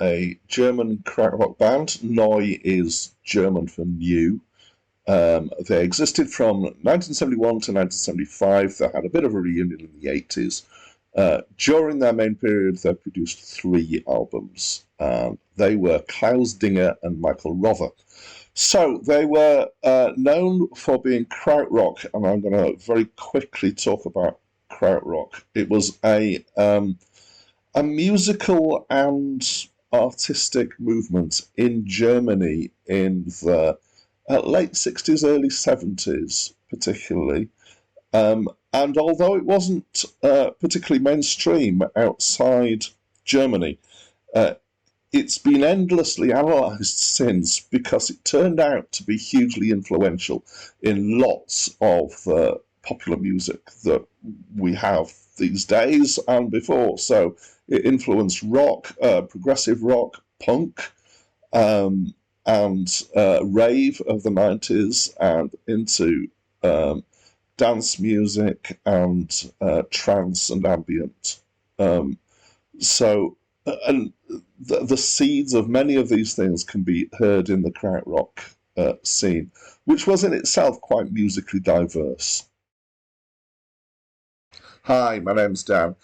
a German krautrock rock band. Neu is German for new. They existed from 1971 to 1975. They had a bit of a reunion in the 80s. During their main period, they produced 3 albums. They were Klaus Dinger and Michael Rother. So they were known for being krautrock, and I'm going to very quickly talk about krautrock. It was a musical and artistic movement in Germany in the late 60s, early 70s, particularly. And although it wasn't particularly mainstream outside Germany, it's been endlessly analysed since because it turned out to be hugely influential in lots of the popular music that we have these days and before. So it influenced rock, progressive rock, punk, and rave of the 90s and into dance music and trance and ambient. And the seeds of many of these things can be heard in the krautrock scene, which was in itself quite musically diverse. Hi, my name's Dan.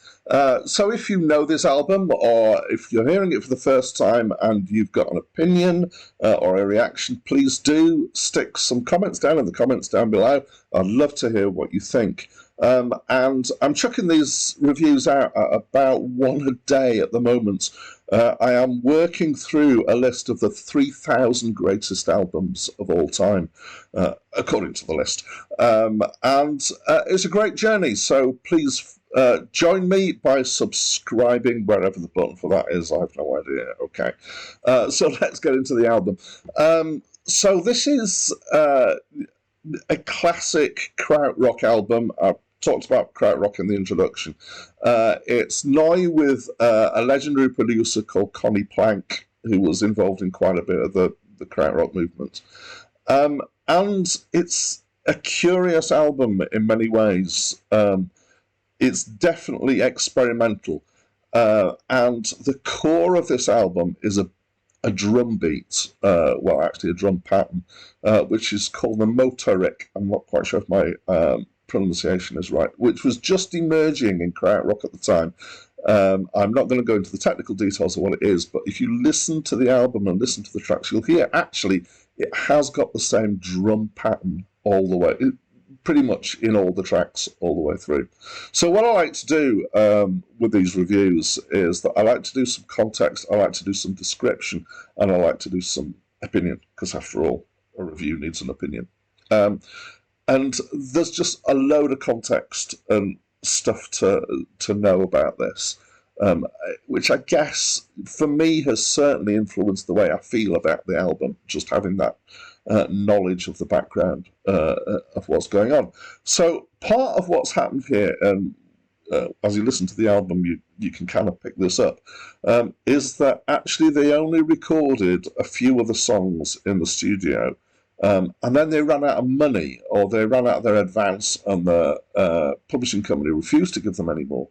So if you know this album, or if you're hearing it for the first time and you've got an opinion or a reaction, please do stick some comments down in the comments down below. I'd love to hear what you think. And I'm chucking these reviews out at about 1 a day at the moment. I am working through a list of the 3,000 greatest albums of all time, according to the list. And it's a great journey, so please join me by subscribing, wherever the button for that is. I have no idea. Okay. So let's get into the album. So this is a classic krautrock album. I talked about krautrock in the introduction. It's Neu with a legendary producer called Conny Plank, who was involved in quite a bit of the krautrock movement. And it's a curious album in many ways. It's definitely experimental. And the core of this album is a drum beat, well, actually a drum pattern, which is called the Motorik. I'm not quite sure if my pronunciation is right, which was just emerging in krautrock at the time. I'm not going to go into the technical details of what it is, but if you listen to the album and listen to the tracks, you'll hear actually it has got the same drum pattern all the way, pretty much in all the tracks all the way through. So what I like to do with these reviews is that I like to do some context, I like to do some description, and I like to do some opinion, because after all, a review needs an opinion. And there's just a load of context and stuff to know about this, which I guess, for me, has certainly influenced the way I feel about the album, just having that knowledge of the background of what's going on. So part of what's happened here, and as you listen to the album, you can kind of pick this up, is that actually they only recorded a few of the songs in the studio, and then they ran out of money, or they ran out of their advance, and the publishing company refused to give them any more.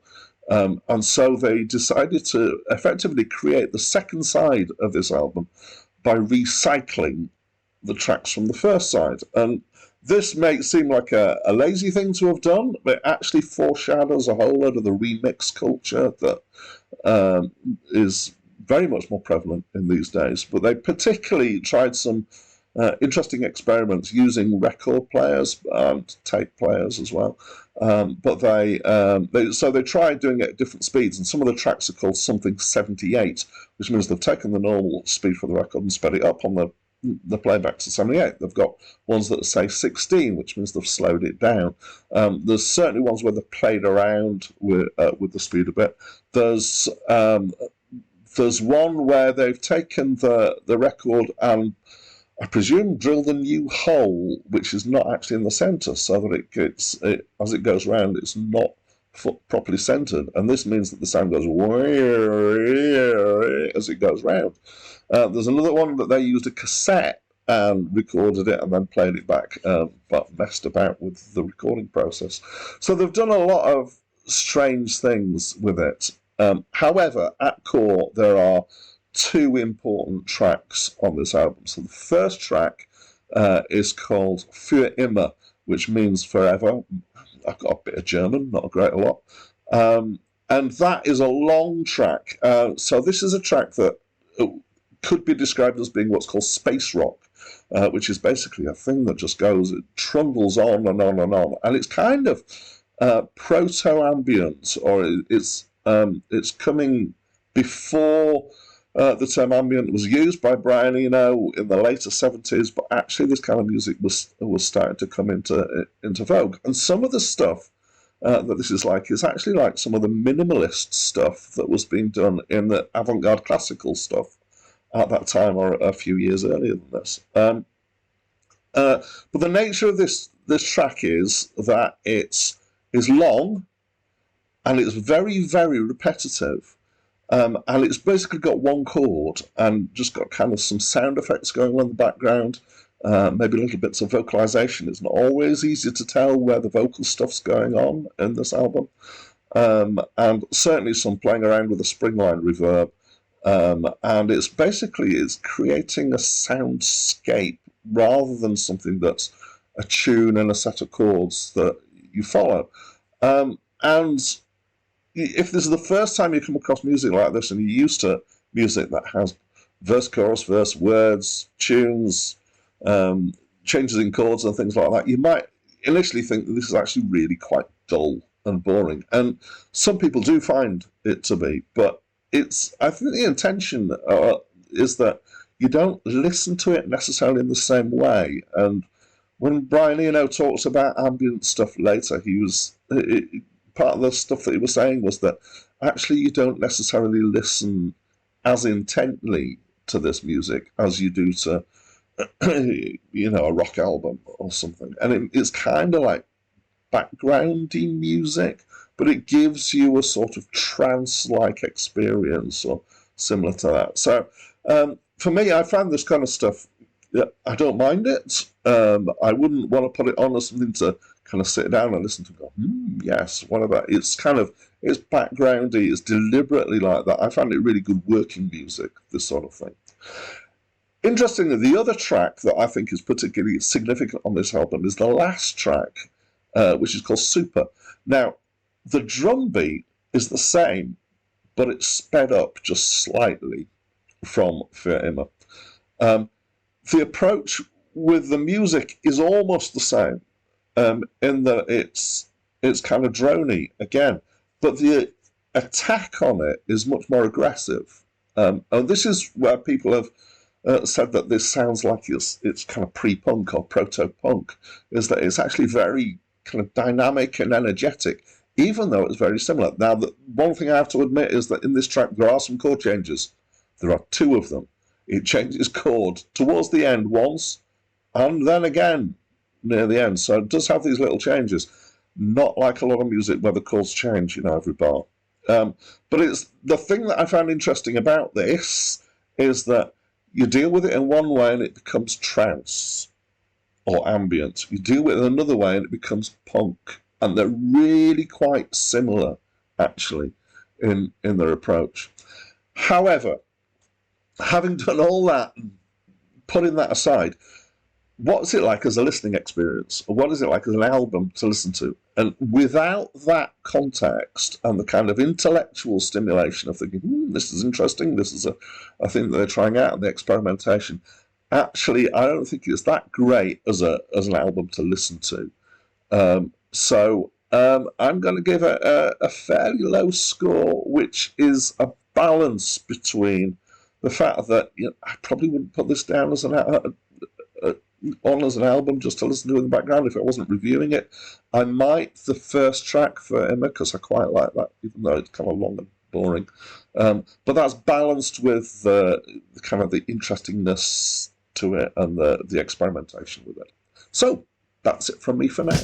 And so they decided to effectively create the second side of this album by recycling the tracks from the first side. And this may seem like a lazy thing to have done, but it actually foreshadows a whole lot of the remix culture that is very much more prevalent in these days. But they particularly tried some interesting experiments using record players and tape players as well. But they tried doing it at different speeds, and some of the tracks are called something 78, which means they've taken the normal speed for the record and sped it up on the playback to 78. They've got ones that say 16, which means they've slowed it down. There's certainly ones where they've played around with the speed a bit. There's one where they've taken the record and, I presume, drilled a new hole, which is not actually in the centre, so that as it goes round, it's not properly centred, and this means that the sound goes as it goes round. There's another one that they used a cassette and recorded it and then played it back, but messed about with the recording process. So they've done a lot of strange things with it. However, at core, there are two important tracks on this album. So the first track is called Für immer, which means forever. I've got a bit of German, not a great lot. And that is a long track. So this is a track that could be described as being what's called space rock, which is basically a thing that just goes, it trundles on and on and on. And it's kind of proto-ambient, or it's coming before the term ambient was used by Brian Eno in the later 70s, but actually this kind of music was starting to come into vogue. And some of the stuff that this is actually like some of the minimalist stuff that was being done in the avant-garde classical stuff at that time, or a few years earlier than this. But the nature of this track is that it's long, and it's very, very repetitive. And it's basically got one chord and just got kind of some sound effects going on in the background, maybe little bits of vocalization. It's not always easy to tell where the vocal stuff's going on in this album. And certainly some playing around with a springline reverb. And it's creating a soundscape rather than something that's a tune and a set of chords that you follow. And if this is the first time you come across music like this and you're used to music that has verse, chorus, verse, words, tunes, changes in chords and things like that, you might initially think that this is actually really quite dull and boring. And some people do find it to be, but I think the intention is that you don't listen to it necessarily in the same way. And when Brian Eno talks about ambient stuff later, part of the stuff that he was saying was that actually you don't necessarily listen as intently to this music as you do to, a rock album or something. And it's kind of like backgroundy music, but it gives you a sort of trance-like experience or similar to that. So for me, I find this kind of stuff, I don't mind it. I wouldn't want to put it on as something to kind of sit down and listen to and go, yes, what about it? It's backgroundy, it's deliberately like that. I find it really good working music, this sort of thing. Interestingly, the other track that I think is particularly significant on this album is the last track, which is called Super. Now, the drum beat is the same, but it's sped up just slightly from Für immer. The approach with the music is almost the same, in that it's kind of drony again, but the attack on it is much more aggressive. And this is where people have said that this sounds like it's kind of pre-punk or proto-punk, is that it's actually very kind of dynamic and energetic, even though it's very similar. Now, the one thing I have to admit is that in this track there are some chord changes. There are two of them. It changes chord towards the end once, and then again near the end. So it does have these little changes, not like a lot of music where the chords change, every bar. But it's the thing that I found interesting about this is that you deal with it in one way and it becomes trance or ambient. You deal with it another way and it becomes punk. And they're really quite similar, actually, in their approach. However, having done all that, putting that aside, what's it like as a listening experience? Or what is it like as an album to listen to? And without that context and the kind of intellectual stimulation of thinking, this is interesting, this is a thing that they're trying out, the experimentation, actually, I don't think it's that great as an album to listen to. So I'm going to give it a fairly low score, which is a balance between the fact that I probably wouldn't put this down as an album just to listen to in the background if I wasn't reviewing it. I might the first track for Emma, because I quite like that, even though it's kind of long and boring. But that's balanced with the kind of the interestingness to it and the experimentation with it. So that's it from me for now.